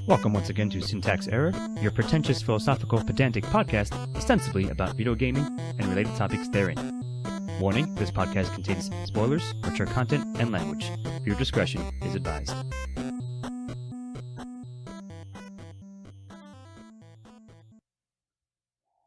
Welcome once again to Syntax Error, your pretentious philosophical pedantic podcast ostensibly about video gaming and related topics therein. Warning, this podcast contains spoilers, mature content, and language. Viewer discretion is advised.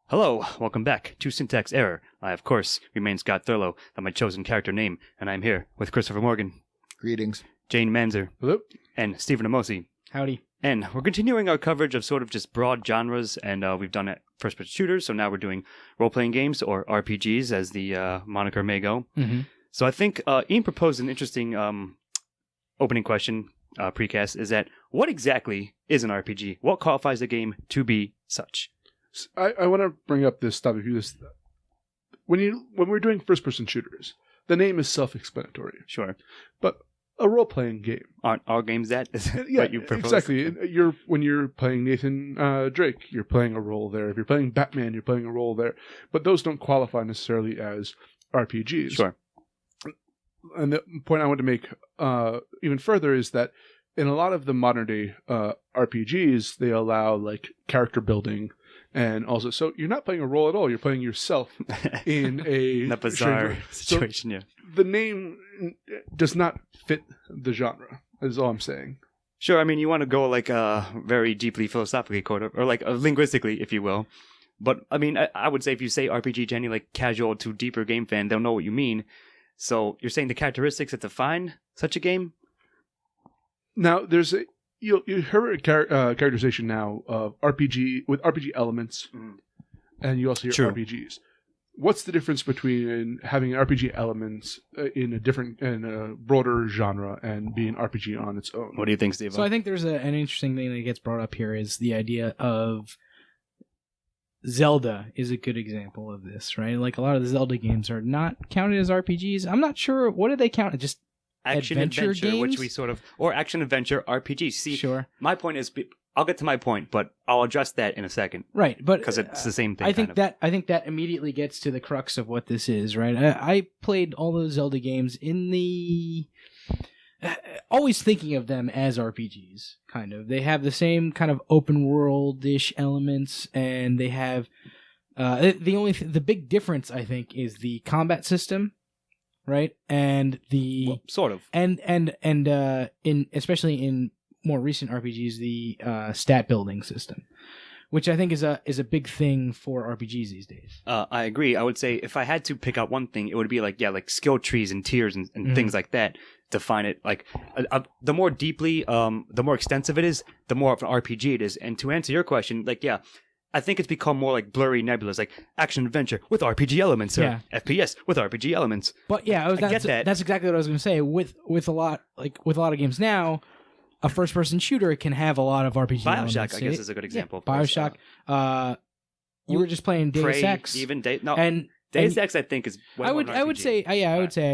Hello, welcome back to Syntax Error. I, of course, remain Scott Thurlow, that's my chosen character name, and I'm here with Christopher Morgan. Greetings. Jane Manzer. Hello. And Stephen Amosi. Howdy. And we're continuing our coverage of sort of just broad genres, and we've done it first-person shooters, so now we're doing role-playing games, or RPGs, as the moniker may go. Mm-hmm. So I think Ian proposed an interesting opening question, precast, is that what exactly is an RPG? What qualifies a game to be such? I want to bring up this topic. When we're doing first-person shooters, the name is self-explanatory. Sure. But a role-playing game. Aren't all games that? Yeah, what you propose? exactly. When you're playing Nathan Drake, you're playing a role there. If you're playing Batman, you're playing a role there. But those don't qualify necessarily as RPGs. Sure. And the point I want to make even further is that in a lot of the modern-day RPGs, they allow like character building. And also, so you're not playing a role at all. You're playing yourself in a bizarre situation. Yeah. The name does not fit the genre. Is all I'm saying. Sure. I mean, you want to go like very deeply philosophically, or like linguistically, if you will. But I mean, I would say if you say RPG to any like casual to deeper game fan, they'll know what you mean. So you're saying the characteristics that define such a game? Now there's a. You hear a characterization now of RPG with RPG elements, and you also hear True. RPGs. What's the difference between having RPG elements in a broader genre and being RPG on its own? What do you think, Steve? So I think there's an interesting thing that gets brought up here is the idea of Zelda is a good example of this, right? Like a lot of the Zelda games are not counted as RPGs. I'm not sure, what do they count? Just action adventure games? which we sort of, or action adventure RPG. See, sure. My point is, I'll get to my point, but I'll address that in a second. Right, but because it's the same thing. I think that immediately gets to the crux of what this is, right? I played all those Zelda games in the always thinking of them as RPGs. Kind of, they have the same kind of open world-ish elements, and they have the big difference I think is the combat system. Right, and sort of, and in especially in more recent RPGs, the stat building system, which I think is a big thing for RPGs these days. I agree. I would say if I had to pick out one thing, it would be like skill trees and tiers and things like that. Define it like the more deeply, the more extensive it is, the more of an RPG it is. And to answer your question, I think it's become more like blurry, nebulous, like action adventure with RPG elements, or FPS with RPG elements. But yeah, I get that. That's exactly what I was going to say. With a lot of games now, a first-person shooter can have a lot of RPG elements. BioShock, I guess, is a good example. Yeah, BioShock. You were just playing Deus Ex, Deus Ex, I think, is. I would say, I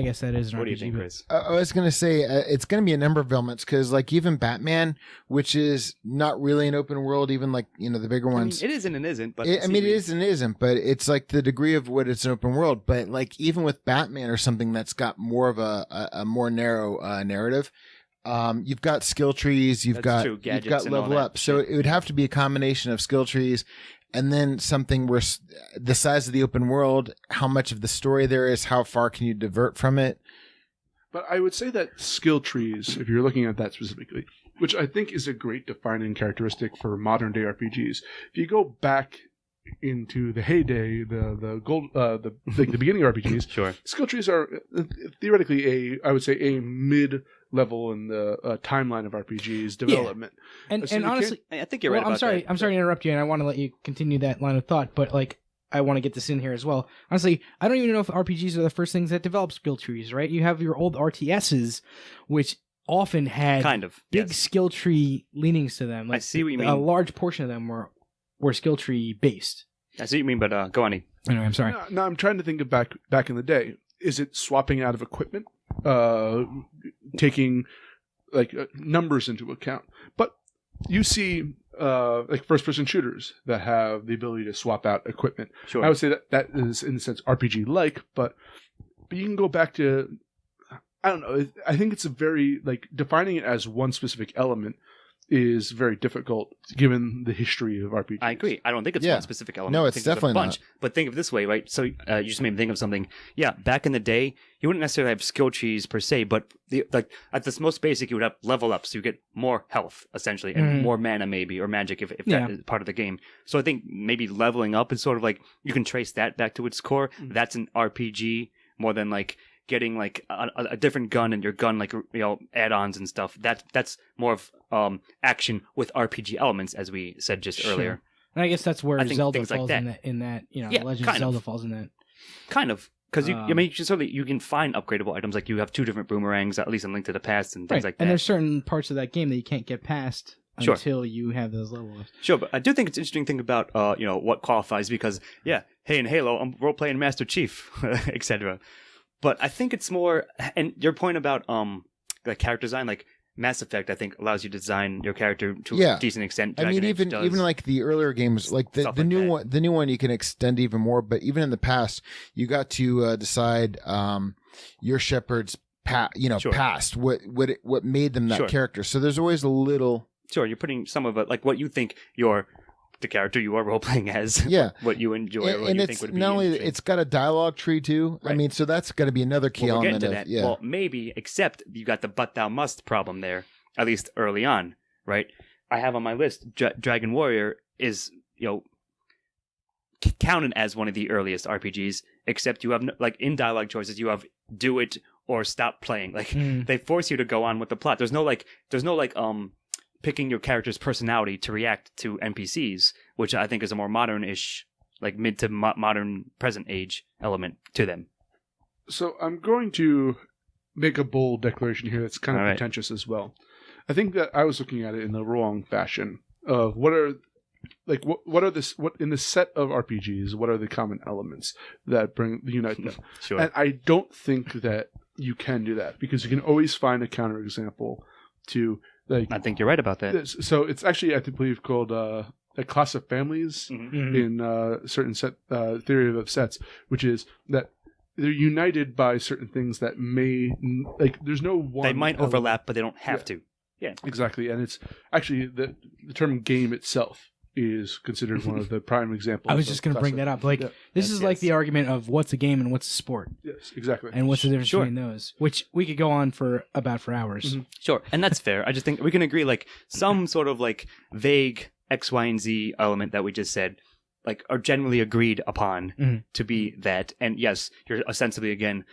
guess that is an RPG. What do you think, Chris? I was going to say it's going to be a number of elements because, like, even Batman, which is not really an open world, even like the bigger ones. I mean, it is and it isn't. But it is and it isn't. But it's like the degree of what it's an open world. But like even with Batman or something that's got more of a more narrow narrative. You've got skill trees. You've got level up. So it would have to be a combination of skill trees. And then something where the size of the open world, how much of the story there is, how far can you divert from it? But I would say that skill trees, if you're looking at that specifically, which I think is a great defining characteristic for modern day RPGs. If you go back into the heyday, the beginning RPGs, sure, skill trees are theoretically I would say a mid-level in the timeline of RPGs development. Yeah. And honestly, I think you're right. I'm sorry to interrupt you, and I want to let you continue that line of thought, but like I want to get this in here as well. Honestly, I don't even know if RPGs are the first things that develop skill trees, right? You have your old RTSs, which often had big skill tree leanings to them. Like, I see what you mean. A large portion of them were skill tree based. I see what you mean, but go on. Anyway, I'm sorry. No, I'm trying to think of back in the day. Is it swapping out of equipment? Taking numbers into account. But you see like first-person shooters that have the ability to swap out equipment. Sure. I would say that is, in a sense, RPG-like, but you can go back to, I don't know, I think it's a very, like, defining it as one specific element is very difficult given the history of RPGs. I agree. I don't think it's one specific element. No, I it's think there's definitely a bunch. not. But think of it this way, right? So you just made me think of something. Yeah, back in the day, you wouldn't necessarily have skill trees per se, but at this most basic, you would have level ups. So you get more health, essentially, and more mana maybe, or magic if that is part of the game. So I think maybe leveling up is sort of like, you can trace that back to its core. That's an RPG more than like getting like a different gun and your gun, like, add-ons and stuff. That's more of action with RPG elements, as we said just earlier. And I guess that's where Zelda like falls that. in that Legend of Zelda falls in that. Kind of. Because you can find upgradable items, like you have 2 different boomerangs, at least in Link to the Past and things like that. And there's certain parts of that game that you can't get past until you have those levels. Sure, but I do think it's an interesting thing about what qualifies, because hey, in Halo, I'm role playing Master Chief, etc. But I think it's more, and your point about like character design, like Mass Effect, I think allows you to design your character to a decent extent. I mean, even like the earlier games, like the new one, you can extend even more. But even in the past, you got to decide your Shepard's past, what made them that character. So there's always a little. Sure, you're putting some of it, like what you think the character you are role playing as, what you enjoy, or what and you it's think would be not only it's got a dialogue tree too. Right. I mean, so that's got to be another key element of that. Well, maybe, except you got the "but thou must" problem there, at least early on, right? I have on my list Dragon Warrior is counted as one of the earliest RPGs, except you have like in dialogue choices you have do it or stop playing. Like they force you to go on with the plot. There's no picking your character's personality to react to NPCs, which I think is a more modern-ish, like mid to modern present age element to them. So I'm going to make a bold declaration here that's kind of pretentious as well. I think that I was looking at it in the wrong fashion of what in the set of RPGs, what are the common elements that unite them? Sure. And I don't think that you can do that, because you can always find a counterexample to. I think you're right about that. So it's actually, I believe, called a class of families in certain set theory of sets, which is that they're united by certain things that may there's no one. They might overlap, but they don't have to. Yeah, exactly. And it's actually the term game itself is considered one of the prime examples. I was just going to bring that up. This is like the argument of what's a game and what's a sport. Yes, exactly. And what's the difference between those, which we could go on for hours. Mm-hmm. Sure, and that's fair. I just think we can agree, like, some sort of like vague X, Y, and Z element that we just said, like, are generally agreed upon to be that. And yes, you're ostensibly, again,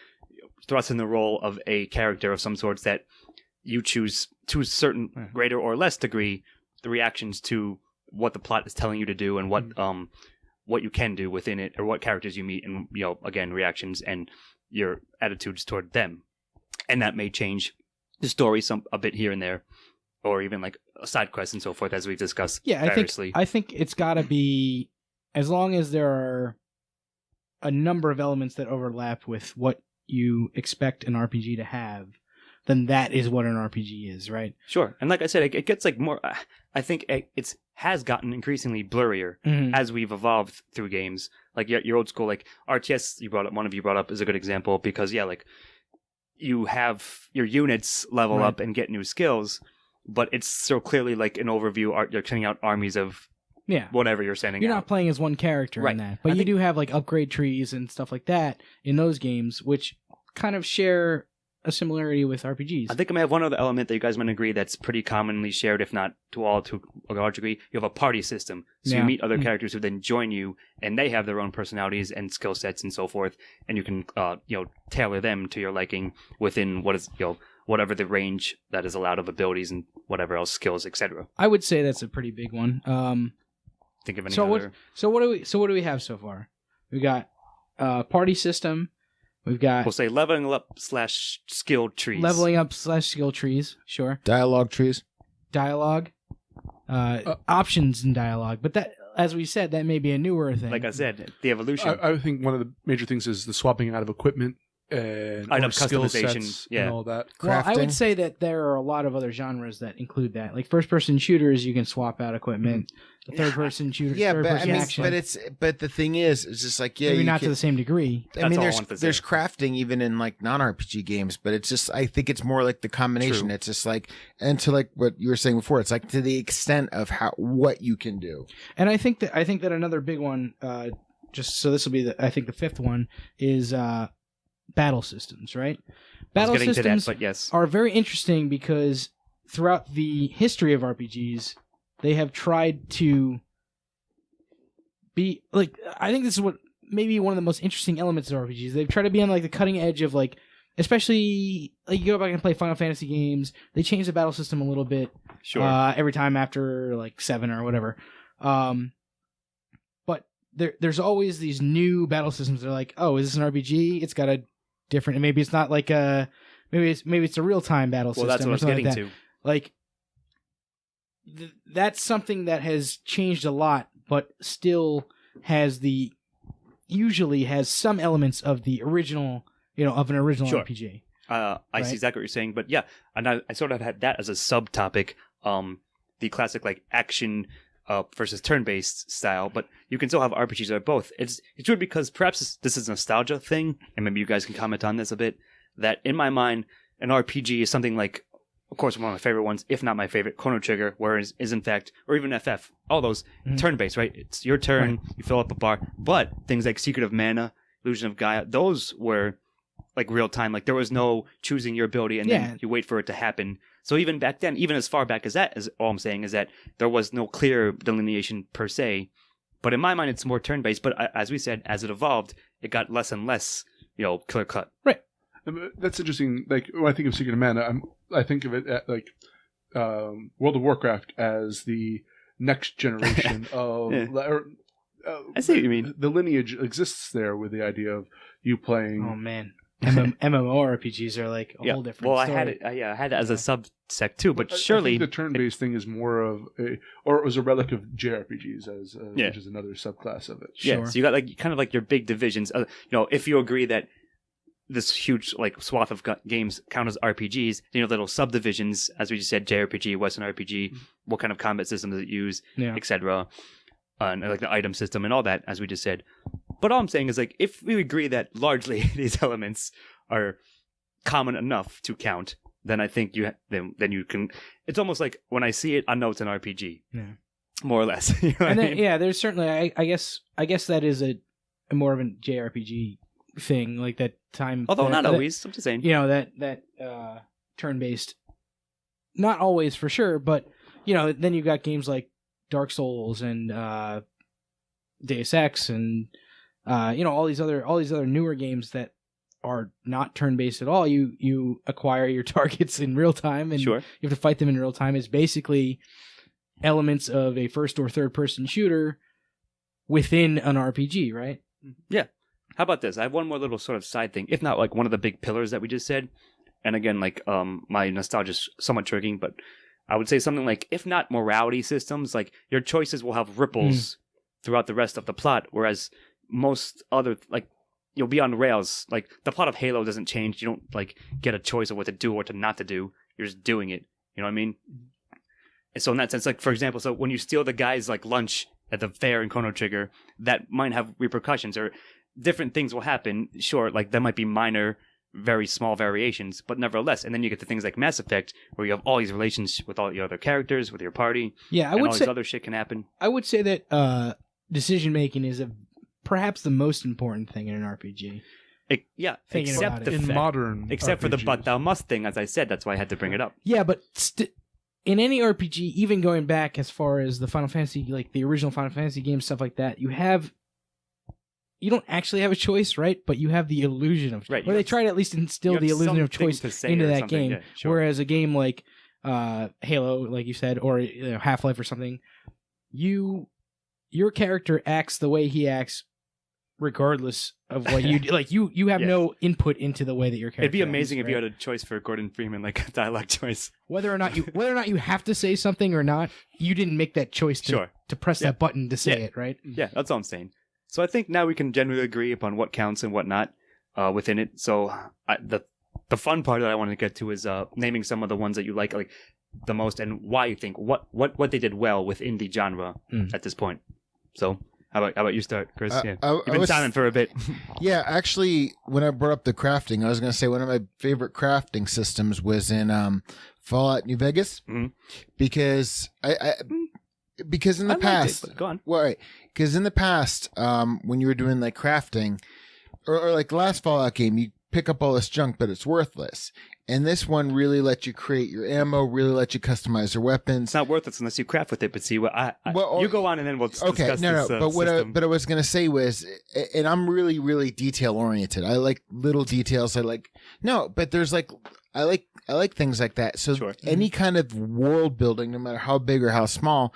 thrust in the role of a character of some sorts that you choose to a certain greater or less degree the reactions to what the plot is telling you to do, and what you can do within it, or what characters you meet, and again, reactions and your attitudes toward them. And that may change the story a bit here and there, or even like a side quest and so forth, as we've discussed. Yeah, I think it's got to be, as long as there are a number of elements that overlap with what you expect an RPG to have, then that is what an RPG is, right? Sure. And like I said, it gets like more, I think it has gotten increasingly blurrier as we've evolved through games. Like your old school, like RTS, one of you brought up is a good example, because like you have your units level up and get new skills, but it's so clearly like an overview. You're sending out armies of whatever you're sending out. You're not playing as one character in that, but you do have like upgrade trees and stuff like that in those games, which kind of share a similarity with RPGs. I think I may have one other element that you guys might agree that's pretty commonly shared, if not to a large degree. You have a party system. So you meet other characters who then join you, and they have their own personalities and skill sets and so forth, and you can tailor them to your liking within what is whatever the range that is allowed of abilities and whatever else, skills, etc. I would say that's a pretty big one. Think of any other. What do we have so far? We got party system. We've got... We'll say leveling up / skill trees. Leveling up / skill trees, sure. Dialogue trees. Dialogue. Options in dialogue. But that, as we said, that may be a newer thing. Like I said, the evolution. I think one of the major things is the swapping out of equipment and Item skill customization, sets yeah. and all that. Well, I Crafting. would say that there are a lot of other genres that include that. Like first-person shooters, you can swap out equipment. The third-person shooters, Yeah, but I third-person mean, action. but the thing is, it's just like maybe you not can- to the same degree. I mean, all I wanted to say. there's crafting even in like non-RPG games, but it's just I think it's more like the combination. True. It's just like, and to like what you were saying before, it's like to the extent of what you can do. And I think that another big one, just so this will be I think the fifth one is battle systems, right? I Battle was getting systems to that, but yes. are very interesting because throughout the history of RPGs, they have tried to be like, I think this is what maybe one of the most interesting elements of RPGs. They've tried to be on like the cutting edge of like, especially like you go back and play Final Fantasy games, they change the battle system a little bit. Sure. Every time after like 7 or whatever. But there's always these new battle systems. They're like, oh, is this an RPG? It's got a different, and maybe it's not like maybe it's a real time battle Well, system. that's what I or was something getting like that. to. Like that's something that has changed a lot, but still usually has some elements of the original, of an original Sure. RPG. I Right. see exactly what you're saying, but yeah, and I sort of had that as a subtopic, the classic like action versus turn-based style, but you can still have RPGs that are both. It's weird because perhaps this is a nostalgia thing, and maybe you guys can comment on this a bit, that in my mind, an RPG is something like, of course, one of my favorite ones, if not my favorite, Chrono Trigger, whereas is in fact, or even FF, all those turn-based, right? It's your turn, you fill up a bar, but things like Secret of Mana, Illusion of Gaia, those were like real time, like there was no choosing your ability and then you wait for it to happen. So even back then, even as far back as that, is all I'm saying is that there was no clear delineation per se. But in my mind, it's more turn-based. But as we said, as it evolved, it got less and less, clear cut. Right. That's interesting. Like when I think of Secret of Mana, I think of it at like World of Warcraft as the next generation of. I see what you mean. The lineage exists there with the idea of you playing. Oh man. MMORPGs are like a whole different well, story. I had it as a subsect too, but I surely think the turn-based thing is more of or it was a relic of JRPGs which is another subclass of it. Yeah, so you got like kind of like your big divisions. If you agree that this huge like swath of games count as RPGs, little subdivisions, as we just said, JRPG, Western RPG, what kind of combat system does it use, etc. And like the item system and all that, as we just said. But all I'm saying is, like, if we agree that largely these elements are common enough to count, then I think then you can. It's almost like when I see it, I know it's an RPG, more or less. You know and then, I mean? there's certainly, I guess that is a more of a JRPG thing, like that time. Although not always. I'm just saying. That turn-based, not always for sure, but then you've got games like Dark Souls and Deus Ex and all these other newer games that are not turn-based at all. You acquire your targets in real time and you have to fight them in real time. It's basically elements of a first or third person shooter within an RPG, right? Yeah. How about this? I have one more little sort of side thing, if not like one of the big pillars that we just said. And again, like my nostalgia is somewhat triggering, but I would say something like, if not morality systems, like your choices will have ripples throughout the rest of the plot, whereas most other, like, you'll be on rails. Like, the plot of Halo doesn't change. You don't, like, get a choice of what to do or to not to do. You're just doing it. You know what I mean? And so in that sense, like, for example, so when you steal the guy's, like, lunch at the fair in Chrono Trigger, that might have repercussions, or different things will happen. Sure, like, there might be minor, very small variations, but nevertheless. And then you get to things like Mass Effect, where you have all these relations with all your other characters, with your party. Yeah, all this other shit can happen. I would say that decision making is perhaps the most important thing in an RPG. Except in modern except RPGs. for the "but thou must" thing, as I said. That's why I had to bring it up. Yeah, but in any RPG, even going back as far as the Final Fantasy, like the original Final Fantasy games, stuff like that, you don't actually have a choice, right? But you have the illusion of choice. Right. Or they try to at least instill the illusion of choice into that game. Yeah, sure. Whereas a game like Halo, like you said, or Half-Life or something, your character acts the way he acts regardless of what you do. Like, you have no input into the way that your character It'd be amazing acts, if you had a choice for Gordon Freeman, like a dialogue choice. whether or not you have to say something or not, you didn't make that choice to press that button to say it, right? Yeah, that's all I'm saying. So I think now we can generally agree upon what counts and what not. within it. So the fun part that I wanted to get to is naming some of the ones that you like the most and why you think what they did well within the genre at this point. So how about you start, Chris? You've been silent for a bit. Yeah, actually, when I brought up the crafting, I was going to say one of my favorite crafting systems was in Fallout New Vegas, because because in the past, go on. Well, right, because in the past, when you were doing like crafting, or like the last Fallout game, you pick up all this junk, but it's worthless. And this one really let you create your ammo, really let you customize your weapons. It's not worthless unless you craft with it. But see, you go on, and then we'll discuss no. But what I was going to say was, and I'm really, really detail oriented. I like little details. But there's like, I like things like that. So any kind of world building, no matter how big or how small,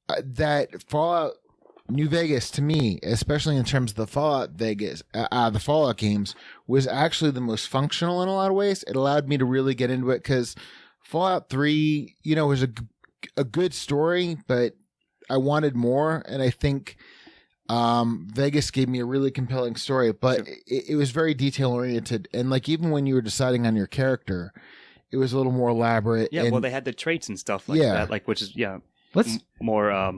that Fallout New Vegas, to me, especially in terms of the Fallout Vegas, the Fallout games, was actually the most functional in a lot of ways. It allowed me to really get into it because Fallout 3, was a good story, but I wanted more, and I think Vegas gave me a really compelling story, but it was very detail oriented, and like even when you were deciding on your character, it was a little more elaborate. Yeah, well, they had the traits and stuff like that, which is more.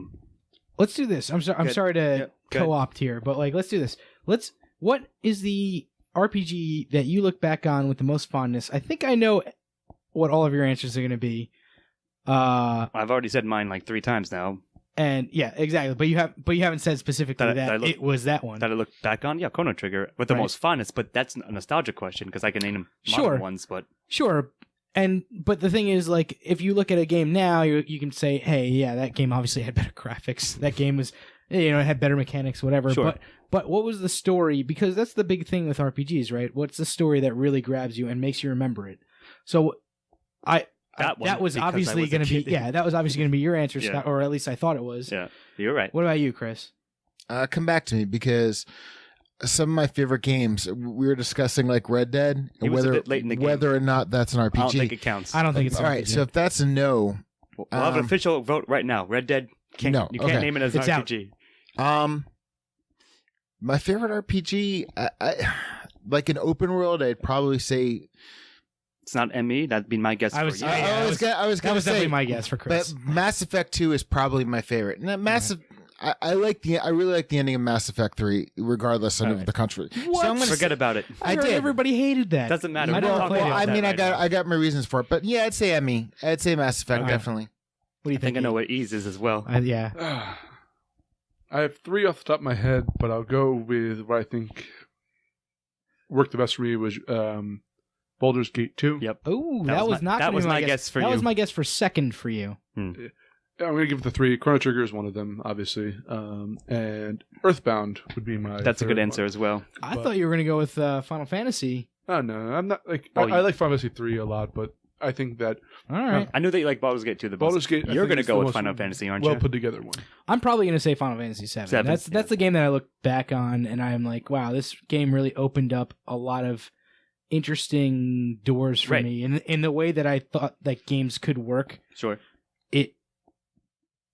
Let's do this. I'm sorry to co-opt here, but let's do this. What is the RPG that you look back on with the most fondness? I think I know what all of your answers are going to be. I've already said mine like 3 times now. And yeah, exactly. But you haven't said specifically that it was that one that I look back on. Yeah, Chrono Trigger with the most fondness. But that's a nostalgia question because I can name them modern ones. But sure. But the thing is, like, if you look at a game now, you can say, hey, yeah, that game obviously had better graphics. That game was, it had better mechanics, whatever. Sure. But what was the story? Because that's the big thing with RPGs, right? What's the story that really grabs you and makes you remember it? So that was obviously going to be that was obviously going to be your answer, Scott, or at least I thought it was. Yeah, you're right. What about you, Chris? Come back to me because some of my favorite games, we were discussing like Red Dead, and whether or not that's an RPG. I don't think it counts. I don't think it's all right. So if that's a no, we'll have an official vote right now. Red Dead, you can't name it as an RPG. My favorite RPG, I like an open world, I'd probably say it's not ME. That'd be my guess. I was going to say definitely my guess for Chris. But Mass Effect 2 is probably my favorite. And I really like the ending of Mass Effect 3, regardless of the controversy. What? So forget about it. I did. Everybody hated that. Doesn't matter. I got my reasons for it, but yeah, I'd say ME. I'd say Mass Effect definitely. What do you think? I know what Ease is as well. Yeah. I have 3 off the top of my head, but I'll go with what I think worked the best for me was Baldur's Gate 2. Yep. Oh, that was my guess for you. That was my guess for second for you. I'm going to give it the 3. Chrono Trigger is one of them, obviously. And Earthbound would be my That's a good answer as well. I thought you were going to go with Final Fantasy. Oh, no. I'm not like... I like Final Fantasy 3 a lot, but I think that... All right. I knew that you like Baldur's Gate 2 the most. Baldur's Gate, you're going to go with Final Fantasy, aren't you? Well put together one. I'm probably going to say Final Fantasy 7. That's the game that I look back on, and I'm like, wow, this game really opened up a lot of interesting doors for me in the way that I thought that games could work. Sure. It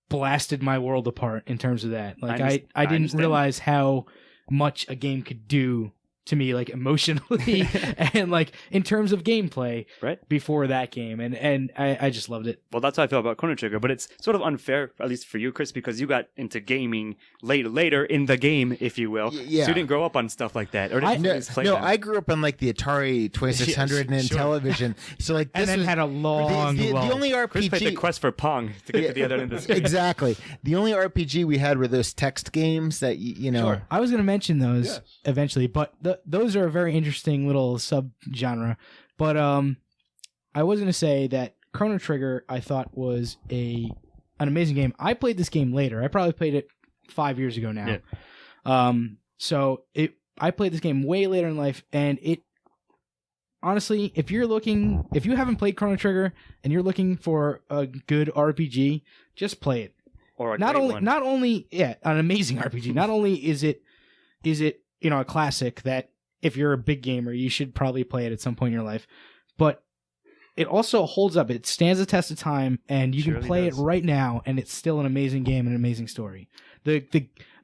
blasted my world apart in terms of that. Like I didn't realize how much a game could do to me, like emotionally and like in terms of gameplay before that game. And I just loved it. Well, that's how I feel about Chrono Trigger, but it's sort of unfair, at least for you, Chris, because you got into gaming later in the game, if you will. Yeah. So you didn't grow up on stuff like that. Or I grew up on like the Atari 2600 and Intellivision. So like this and then had a long the only RPG. Chris played the quest for Pong to get to the other end of the screen. Exactly. The only RPG we had were those text games that you know. Sure. I was going to mention those eventually, but those are a very interesting little sub-genre. But I was going to say that Chrono Trigger, I thought, was an amazing game. I played this game later. I probably played it 5 years ago now. Yeah. I played this game way later in life, and it honestly, if you haven't played Chrono Trigger and you're looking for a good RPG, just play it. Or not only an amazing RPG. Not only is it a classic that if you're a big gamer, you should probably play it at some point in your life. But it also holds up. It stands the test of time, and you can play it right now, and it's still an amazing game and an amazing story.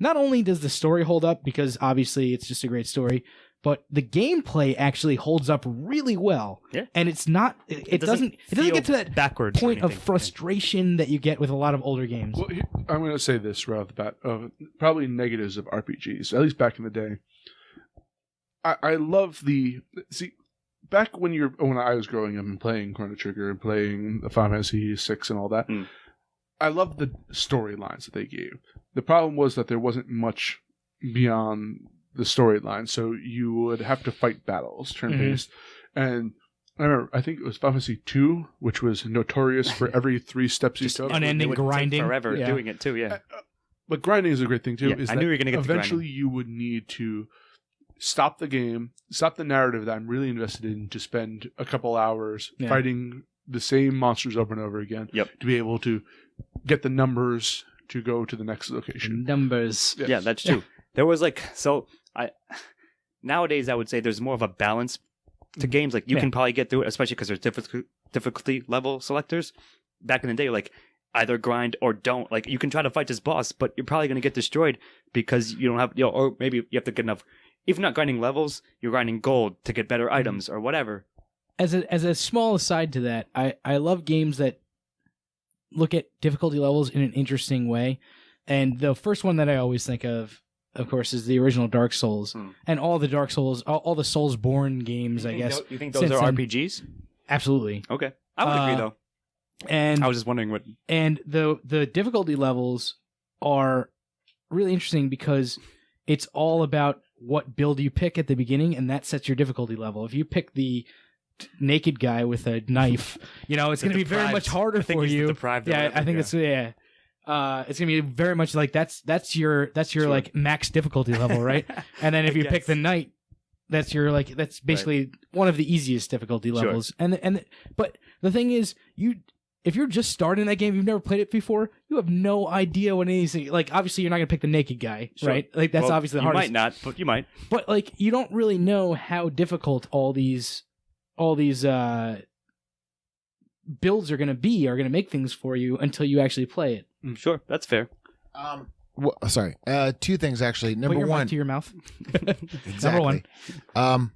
Not only does the story hold up, because obviously it's just a great story, but the gameplay actually holds up really well. Yeah. And it's not it doesn't get to that backwards point of frustration that you get with a lot of older games. Well, I'm going to say this right off the bat. Probably negatives of RPGs, at least back in the day. I love back when I was growing up and playing Chrono Trigger and playing the Final Fantasy VI and all that, I loved the storylines that they gave. The problem was that there wasn't much beyond the storyline, so you would have to fight battles, turn-based. And I remember, I think it was Final Fantasy II, which was notorious for every 3 steps you took. Unending grinding. Forever doing it too, yeah. But grinding is a great thing too. Yeah, I knew you were going to get eventually you would need to stop the game, stop the narrative that I'm really invested in, to spend a couple hours fighting the same monsters over and over again to be able to get the numbers to go to the next location. Numbers. Yes. Yeah, that's true. There was nowadays I would say there's more of a balance to games. Like you can probably get through it, especially because there's difficulty level selectors. Back in the day, like either grind or don't. Like you can try to fight this boss, but you're probably going to get destroyed because you don't have, or maybe you have to get enough. If not grinding levels, you're grinding gold to get better items or whatever. As a small aside to that, I love games that look at difficulty levels in an interesting way. And the first one that I always think of course, is the original Dark Souls. And all the Dark Souls, all the Soulsborne games, I guess. You think those are RPGs? Absolutely. Okay. I would agree, though. And I was just wondering what... And the difficulty levels are really interesting because it's all about what build you pick at the beginning, and that sets your difficulty level. If you pick the naked guy with a knife, it's going to be very much harder for you. I think it's it's going to be very much like that's your like max difficulty level, right? And then if you pick the knight, that's basically one of the easiest difficulty levels. But the thing is, if you're just starting that game, you've never played it before, you have no idea what anything. Like, obviously, you're not going to pick the naked guy, right? Like, that's obviously the hardest. You might not, but you might. But like, you don't really know how difficult all these builds are going to make things for you until you actually play it. Sure, that's fair. Sorry. 2 things actually. Number Put your one, mic to your mouth. Exactly. Number 1.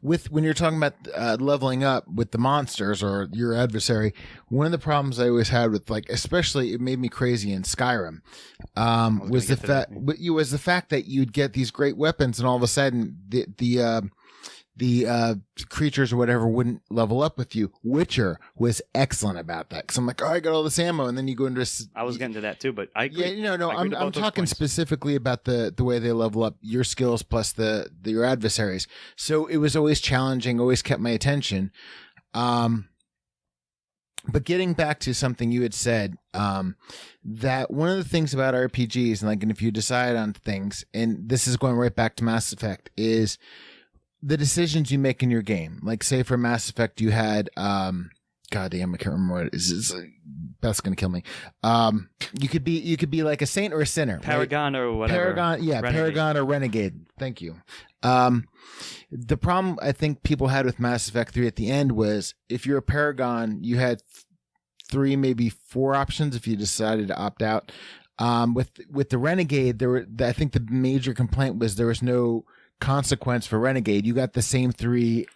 When you're talking about leveling up with the monsters or your adversary, one of the problems I always had with, like, especially it made me crazy in Skyrim, was the fact that you'd get these great weapons and all of a sudden the creatures or whatever wouldn't level up with you. Witcher was excellent about that because I'm like, I got all this ammo, and then you go into. I was getting to that too, but I agree. Yeah, I'm talking specifically about the way they level up your skills plus your adversaries. So it was always challenging, always kept my attention. But getting back to something you had said, that one of the things about RPGs, and if you decide on things, and this is going right back to Mass Effect, is the decisions you make in your game. Like, say for Mass Effect, you had, goddamn, I can't remember what it is. Beth's gonna kill me. You could be like a saint or a sinner. Paragon or whatever. Renegade. Paragon or Renegade. Thank you. The problem I think people had with Mass Effect 3 at the end was if you're a Paragon, you had 3, maybe 4 options if you decided to opt out. With the Renegade, I think the major complaint was there was no consequence for Renegade. You got the same 3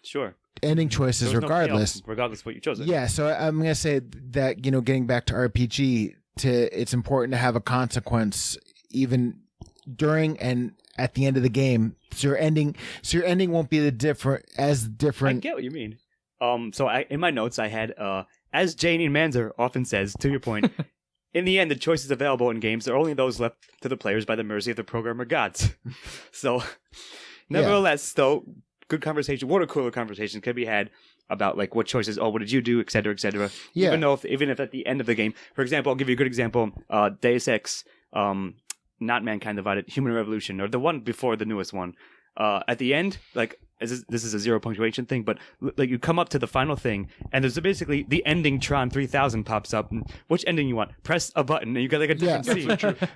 ending choices regardless. Regardless of what you chose. Yeah, so I'm going to say that, getting back to RPG, it's important to have a consequence even during and at the end of the game. So your ending won't be different. I get what you mean. So in my notes I had as Janie Manzer often says, to your point, in the end, the choices available in games are only those left to the players by the mercy of the programmer gods. So, nevertheless, though, good conversation, water cooler conversations can be had about, like, what choices, what did you do, et cetera, et cetera. Yeah. Even if at the end of the game, for example, I'll give you a good example, Deus Ex, not Mankind Divided, Human Revolution, or the one before the newest one. At the end, like, this is a zero punctuation thing, but like you come up to the final thing, and there's basically the ending Tron 3000 pops up. And which ending you want? Press a button, and you got like a different scene.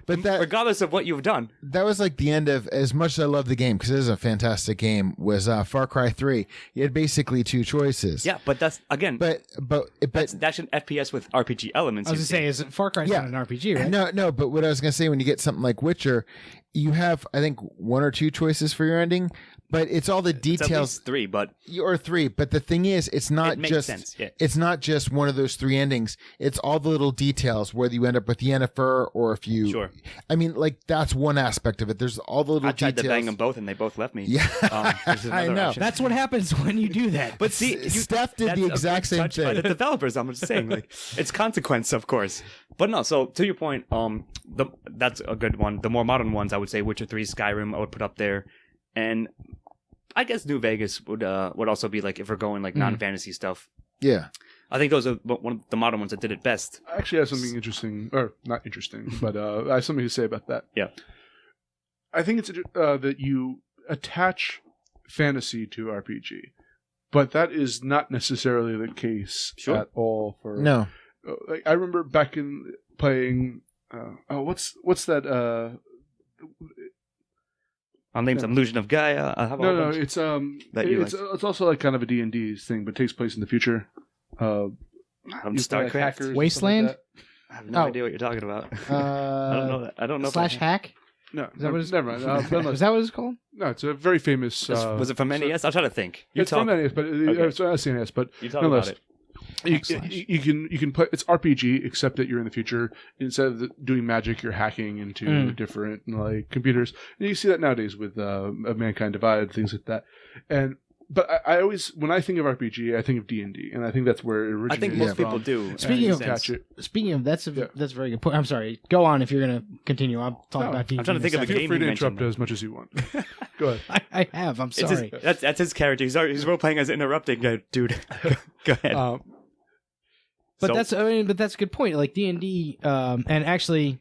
But that, regardless of what you've done, that was like the end of, as much as I love the game because it is a fantastic game, was Far Cry 3. You had basically two choices. Yeah, but that's again, that's an FPS with RPG elements. I was gonna say, is Far Cry not an RPG, right? No, but what I was gonna say, when you get something like Witcher, you have, I think, one or two choices for your ending, but it's all the details. It's at least three, but the thing is, it's not it makes just sense. Yeah. it's not just one of those three endings. It's all the little details, whether you end up with Yennefer or if you. Sure. I mean, like that's one aspect of it. There's all the little I tried details. to bang them both, and they both left me. Yeah, I know. Option. That's what happens when you do that. But see, Steph did the exact same thing. By the developers, I'm just saying, like it's consequence, of course. But no, so to your point, that's a good one. The more modern ones, I would say Witcher 3, Skyrim, I would put up there, and I guess New Vegas would also be like if we're going like non-fantasy stuff. Yeah, I think those are one of the modern ones that did it best. I actually have something interesting, or not interesting, but I have something to say about that. Yeah, I think it's that you attach fantasy to RPG, but that is not necessarily the case at all. For no, like, I remember back in playing. What's that? I'll name some Illusion of Gaia. No, it's it's also like kind of a D&D thing, but takes place in the future. StarCraft, Wasteland. Like I have no idea what you're talking about. I don't know that. I don't know. /hack. No, is that what it's never mind. Is that what it's called? No, it's a very famous. Was it from NES? I'll try to think. It's from NES, but it's not NES. But you talk about it. You can play. It's RPG, except that you're in the future. Instead of doing magic, you're hacking into different like computers. And you see that nowadays with Mankind Divided, things like that. But I always, when I think of RPG, I think of D&D, and I think that's where it originated. I think most people do. Speaking of that's a very good point. I'm sorry. Go on if you're going to continue. I'll talk about D&D. I'm trying to think of a game. Feel free to interrupt as much as you want. Go ahead. I have. I'm sorry. That's his character. He's role playing as interrupting. Dude, go ahead. But that's a good point. Like D&D, and actually,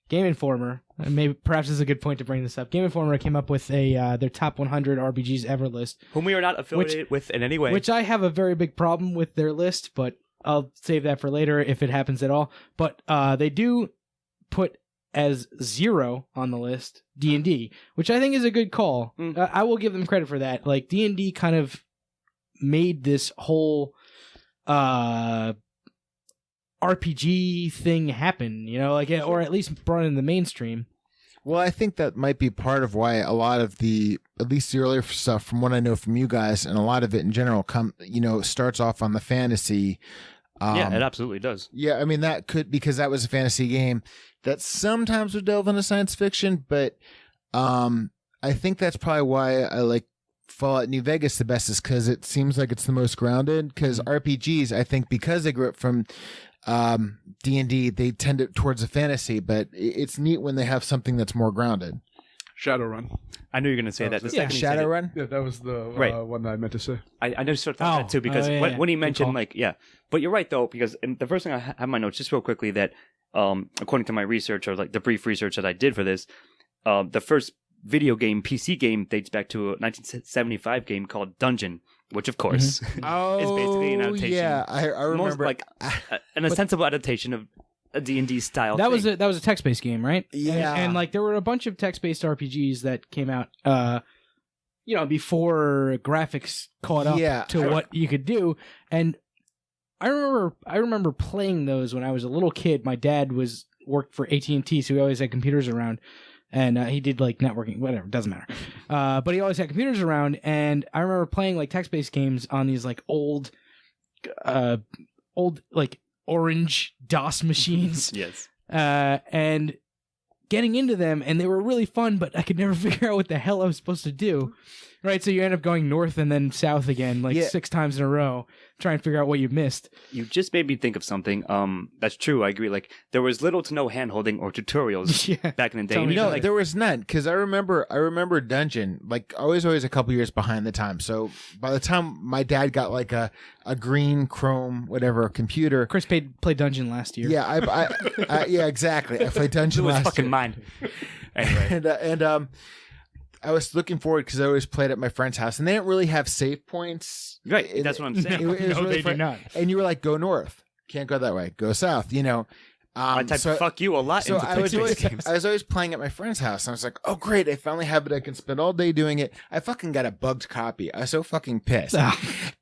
Game Informer. Maybe perhaps this is a good point to bring this up. Game Informer came up with their top 100 RPGs ever list, whom we are not affiliated with in any way. Which I have a very big problem with their list, but I'll save that for later if it happens at all. But they do put as 0 on the list D&D, which I think is a good call. I will give them credit for that. Like D&D kind of made this whole RPG thing happen, like, or at least brought in the mainstream. Well, I think that might be part of why a lot of at least the earlier stuff, from what I know from you guys, and a lot of it in general, starts off on the fantasy. Yeah, it absolutely does. Yeah, I mean because that was a fantasy game that sometimes would delve into science fiction, but I think that's probably why I like Fallout New Vegas the best, is because it seems like it's the most grounded. Because RPGs, I think, because they grew up from D&D, they tend it towards a fantasy, but it's neat when they have something that's more grounded. Shadowrun. I knew you were going to say that. Shadowrun? Yeah, that was the one that I meant to say. I just sort of thought that too, because when he mentioned, but you're right, though, because the first thing I have in my notes, just real quickly, that according to my research, or like the brief research that I did for this, the first video game, PC game, dates back to a 1975 game called Dungeon, which of course is basically an adaptation. Yeah, I remember, like an osensible adaptation of a D&D style. That was a text-based game, right? Yeah, and like there were a bunch of text-based RPGs that came out, before graphics caught up to what you could do, and I remember playing those when I was a little kid. My dad worked for AT&T, so he always had computers around. And he did like networking, whatever, doesn't matter. But he always had computers around, and I remember playing like text-based games on these like old like orange DOS machines. Yes. And getting into them, and they were really fun, but I could never figure out what the hell I was supposed to do. Right, so you end up going north and then south again, 6 times in a row, trying to figure out what you missed. You just made me think of something. That's true. I agree. Like there was little to no hand-holding or tutorials back in the day. No, there was none, because I remember Dungeon. Like I was always a couple years behind the time. So by the time my dad got like a green Chrome computer, Chris played Dungeon last year. Yeah, I yeah, exactly. I played Dungeon last year. Fucking mine. Anyway, and I was looking forward because I always played at my friend's house, and they didn't really have save points. Right, that's what I'm saying. It was No, really they do not. And you were like, go north. Can't go that way. Go south, you know. I type fuck you a lot So into I was games. I was always playing at my friend's house, and I was like, oh, great. I finally have it. I can spend all day doing it. I fucking got a bugged copy. I was so fucking pissed.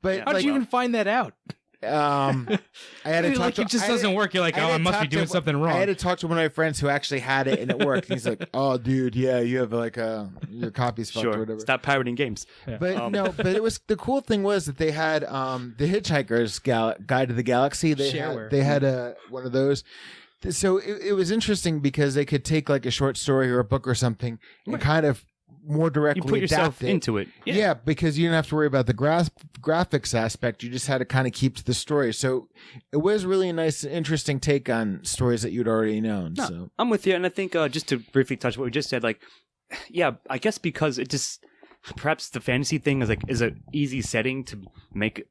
But How'd you even find that out? I had to talk like to, it just I had doesn't to- work. You're like, I had oh, I to must be talk to- doing something wrong. I had to talk to one of my friends who actually had it, and it worked. And he's like, oh, dude, yeah, you have like your copy's fucked or Sure. whatever. Stop pirating games. But no, but it was the cool thing was that they had the Hitchhiker's Guide to the Galaxy. Shareware. They had one of those. So it was interesting because they could take like a short story or a book or something and kind of more You directly put yourself adapt it. into it. Yeah. Because you didn't have to worry about the graphics aspect. You just had to kind of keep to the story. So it was really a nice, interesting take on stories that you'd already known. No, So I'm with you, and I think just to briefly touch what we just said, like, yeah, I guess because it just perhaps the fantasy thing is an easy setting to make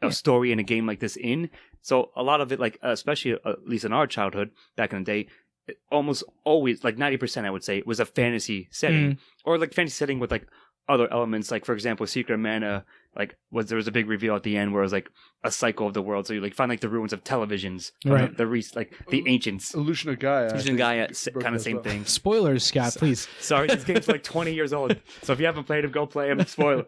a story in a game like this in. So a lot of it, like especially at least in our childhood back in the day, it almost always like 90% I would say was a fantasy setting or like fantasy setting with like other elements. Like for example, Secret of Mana, like there was a big reveal at the end where it was like a cycle of the world. So you like find like the ruins of televisions, Right. like the ancients. Illusion of Gaia. Illusion of Gaia, kind of as same well. thing. Spoilers, Scott, please. Sorry, this game's like 20 years old. So if you haven't played it, go play it. Spoiler.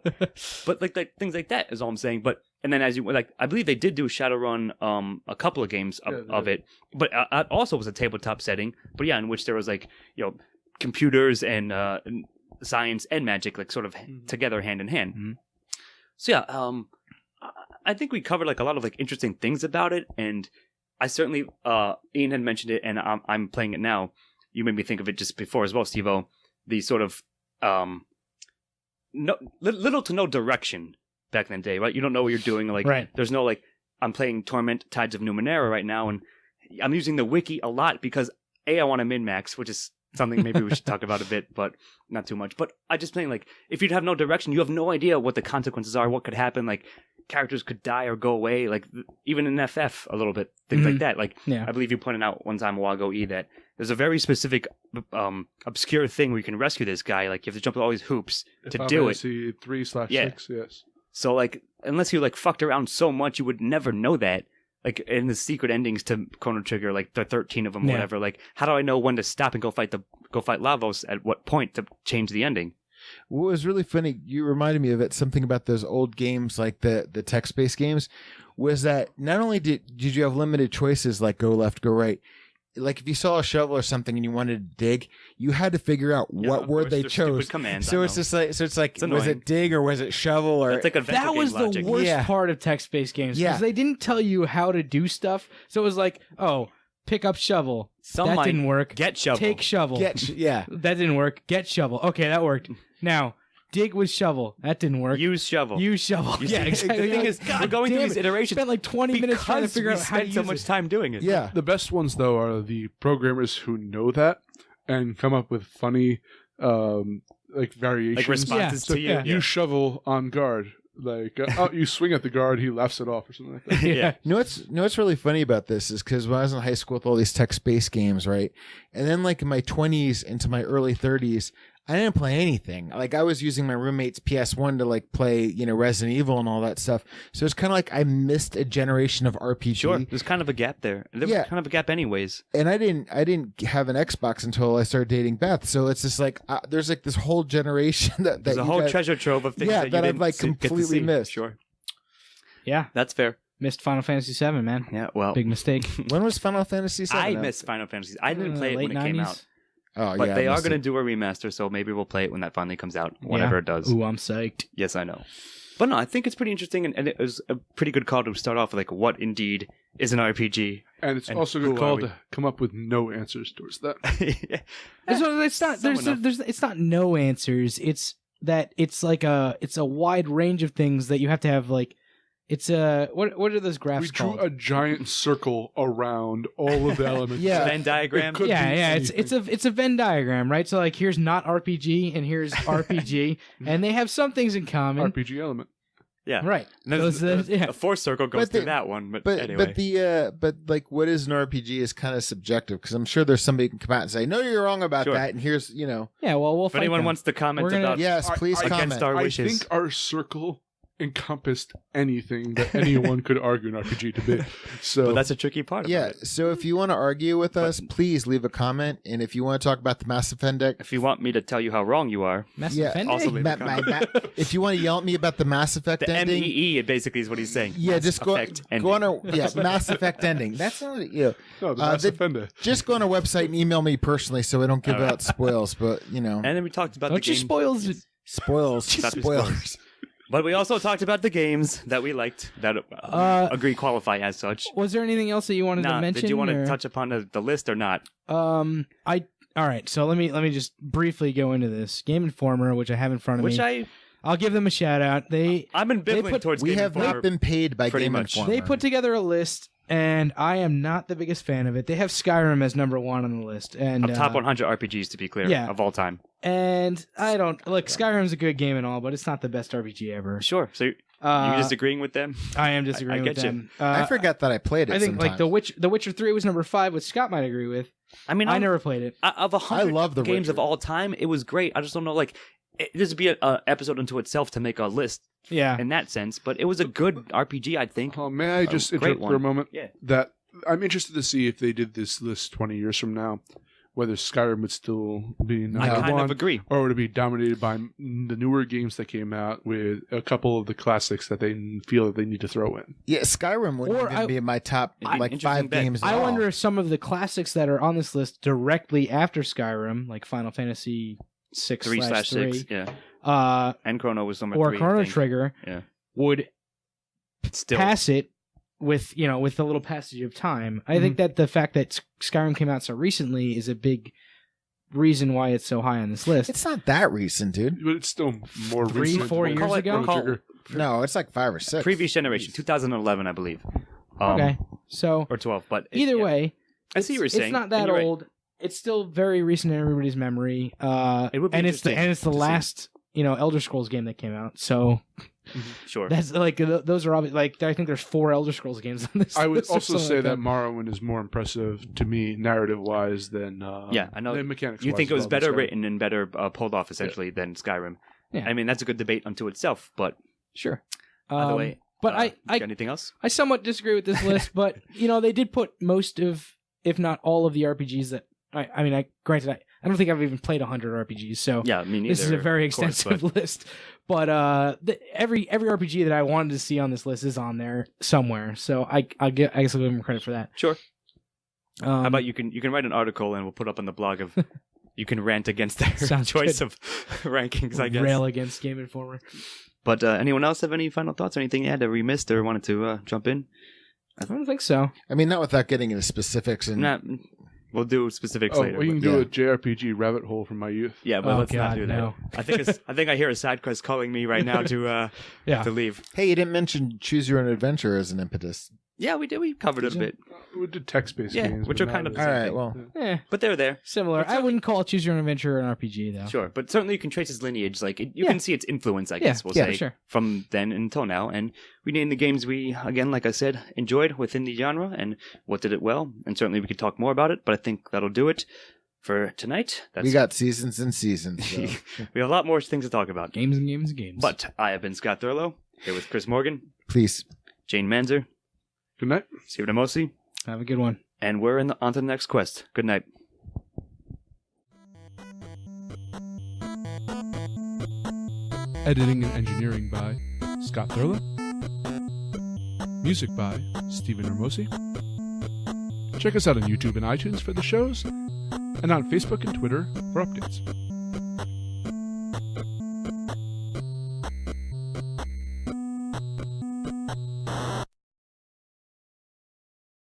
But like things like that is all I'm saying. But and then as you like, I believe they did do Shadowrun, a couple of games of it. But it also was a tabletop setting. But yeah, in which there was like computers and science and magic like sort of together hand in hand. Mm-hmm. So yeah, I think we covered like a lot of like interesting things about it, and I certainly Ian had mentioned it, and I'm playing it now. You made me think of it just before as well, Steve-O. The sort of little to no direction back in the day, right? You don't know what you're doing. Like, Right. There's no like, I'm playing Torment Tides of Numenera right now, and I'm using the wiki a lot because I want to min-max, which is something maybe we should talk about a bit, but not too much. But I just playing like, if you'd have no direction, you have no idea what the consequences are, what could happen. Like, characters could die or go away. Like, even in FF a little bit, things like that. Like, Yeah. I believe you pointed out one time a while ago, E, that there's a very specific, obscure thing where you can rescue this guy. Like, you have to jump all these hoops to do it. Fantasy 3/6, Yeah. yes. So, like, unless you, like, fucked around so much, you would never know that. Like, in the secret endings to Chrono Trigger, like, the 13 of them, Yeah. whatever. Like, how do I know when to stop and go fight Lavos at what point to change the ending? what was really funny, you reminded me of it, something about those old games, like the text-based games, was that not only did you have limited choices like go left, go right, like if you saw a shovel or something and you wanted to dig, you had to figure out what of word course, they they're chose. stupid commands, I So it's know. just like, was annoying. it dig or was it shovel or It's like adventure That game was logic. the worst Yeah. part of text-based games. Yeah. Because they didn't tell you how to do stuff. So it was like, oh, pick up shovel. Some that might didn't work. Get shovel. Take shovel. yeah. That didn't work. Get shovel. Okay, that worked. Now, dig with shovel. That didn't work. Use shovel. Use shovel. You Yeah, see, exactly. The thing is, we're going through damn these it. iterations. Spent like 20 minutes trying to because figure we out how to spent use so it. much time doing it. Yeah. The best ones, though, are the programmers who know that and come up with funny like variations. Like responses Yeah. to you. Yeah. You shovel on guard. Like, you swing at the guard, he laughs it off or something like that. Yeah. You know what's really funny about this is because when I was in high school with all these text-based games, right? And then like in my 20s into my early 30s, I didn't play anything. Like I was using my roommate's PS1 to like play, Resident Evil and all that stuff. So it's kind of like I missed a generation of RPG. Sure. There's kind of a gap there. There was Yeah. kind of a gap anyways. And I didn't have an Xbox until I started dating Beth. So it's just like there's like this whole generation that There's a you whole guys- treasure trove of things Yeah, that you that I've, didn't like, get to completely see. missed. Sure. Yeah. That's fair. Missed Final Fantasy VII, man. Yeah, well. Big mistake. When was Final Fantasy VII? I out? missed Final Fantasy. I didn't play it Late when it came 90s. out. Oh But yeah, they I are missed going to it. do a remaster, so maybe we'll play it when that finally comes out, whenever it does. Ooh, I'm psyched. Yes, I know. But no, I think it's pretty interesting, and it was a pretty good call to start off with, like, what indeed is an RPG. And it's And also a who good are call we? to come up with no answers towards that. It's not. It's not no answers. It's that it's like it's a wide range of things that you have to have. Like it's what are those graphs We drew called? a giant circle around all of the elements. Yeah. Venn diagram. It could be It's a Venn diagram, right? So like here's not RPG and here's RPG, and they have some things in common. RPG element. Yeah. Right. And then Yeah. the fourth circle goes through that one. But anyway. But like, what is an RPG is kind of subjective, because I'm sure there's somebody who can come out and say, no, you're wrong about Sure. that, and here's Yeah, well, we'll If fight anyone them. wants to comment We're gonna- about yes, please against comment. our I wishes. think our circle encompassed anything that anyone could argue an RPG to be. So But that's a tricky part about Yeah, it. so if you want to argue with us, please leave a comment, and if you want to talk about the Mass Effect deck, If you want me to tell you how wrong you are, Mass yeah, Effect? also leave a Ma- comment. if you want to yell at me about the Mass Effect The ending, MEE, it basically is what he's saying. yeah, Mass just go Effect on ending. our Mass Effect ending. That's not no, the Mass the- Offender. just go on our website and email me personally, so I don't give All right. out spoils. But And then we talked about Don't the you game. spoils spoils, Not to spoilers. But we also talked about the games that we liked that agree qualify as such. Was there anything else that you wanted to mention? Did you want to or- touch upon the list or not? All right. So let me just briefly go into this Game Informer, which I have in front of me. I'll give them a shout out. I'm ambivalent towards We Game have Informer. not been paid by pretty Game much. Informer. They put together a list, and I am not the biggest fan of it. They have Skyrim as number 1 on the list, and of top 100 RPGs, to be clear, yeah. of all time. And I don't look. Skyrim's a good game and all, but it's not the best RPG ever. Sure. So you're disagreeing with them? I am disagreeing I with get you. them. I forgot that I played it. I think like sometimes. The Witcher 3 was number 5, which Scott might agree with. I mean, I never played it. Of 100 love The games Witcher. of all time, it was great. I just don't know, like, this would be an episode unto itself to make a list Yeah. in that sense, but it was a good RPG, I think. Oh, may I just great interrupt for a one. moment? Yeah. That I'm interested to see if they did this list 20 years from now, whether Skyrim would still be number I kind one, of agree. or would it be dominated by the newer games that came out with a couple of the classics that they feel that they need to throw in. Yeah, Skyrim wouldn't Or even be in my top It'd be like interesting 5 bet. games. I at all. wonder if some of the classics that are on this list directly after Skyrim, like Final Fantasy 6/3, 3/6, yeah. And Chrono was number 3. or I Chrono think. Trigger, Yeah. would Still. pass it with with the little passage of time. I think that the fact that Skyrim came out so recently is a big reason why it's so high on this list. It's not that recent, dude. But it's still more 3, recent. 4 than years ago? Chrono Trigger. No, it's like 5 or 6. Previous generation, 2011, I believe. Okay, so Or 12, but either yeah. way, I see what you're saying. It's not and that you're right. old. It's still very recent in everybody's memory. It would be and it's the interesting to see. last Elder Scrolls game that came out. So Sure. that's like those are obvious. Like I think there's 4 Elder Scrolls games on this. I would list or also something say like that Morrowind is more impressive to me, narrative-wise, than Yeah, I know. than mechanics. You think it was better written and better pulled off, essentially, than Skyrim. Yeah. I mean, that's a good debate unto itself, but Sure. by the way, but I got anything else? I somewhat disagree with this list, but they did put most of, if not all of the RPGs that granted I don't think I've even played 100 RPGs, so Yeah, me neither. this is a very of course, extensive list. But every RPG that I wanted to see on this list is on there somewhere, so I guess I'll give them credit for that. Sure. How How about you can write an article and we'll put up on the blog of you can rant against their Sounds choice good. of rankings, I guess. rail against Game Informer? But anyone else have any final thoughts or anything you had that we missed or wanted to jump in? I don't think so. I mean, not without getting into specifics. And Nah, we'll do specifics Oh, later. well, you can but- do yeah. a JRPG rabbit hole from my youth. Yeah, but Oh, let's not God, do that. no. I think I hear a side quest calling me right now to Yeah. to leave. hey, you didn't mention Choose Your Own Adventure as an impetus. Yeah, we did. We covered it a bit, We did text-based Yeah, games, which but are kind not of really. All right, thing. well, but they're there. Similar. I wouldn't call Choose Your Own Adventure an RPG though. Sure, but certainly you can trace its lineage. Like you Yeah. can see its influence, I Yeah, guess we'll yeah, say, sure. from then until now. And we named the games we, again, like I said, enjoyed within the genre and what did it well. And certainly we could talk more about it, but I think that'll do it for tonight. we got seasons and seasons. So. we have a lot more things to talk about. Games and games and games. But I have been Scott Thurlow, here with Chris Morgan, Please. Jane Manzer, Good night. Stephen Amosi, have a good one. and we're on to the next quest. Good night. Editing and engineering by Scott Thurlow. Music by Stephen Hermosi. Check us out on YouTube and iTunes for the shows, and on Facebook and Twitter for updates.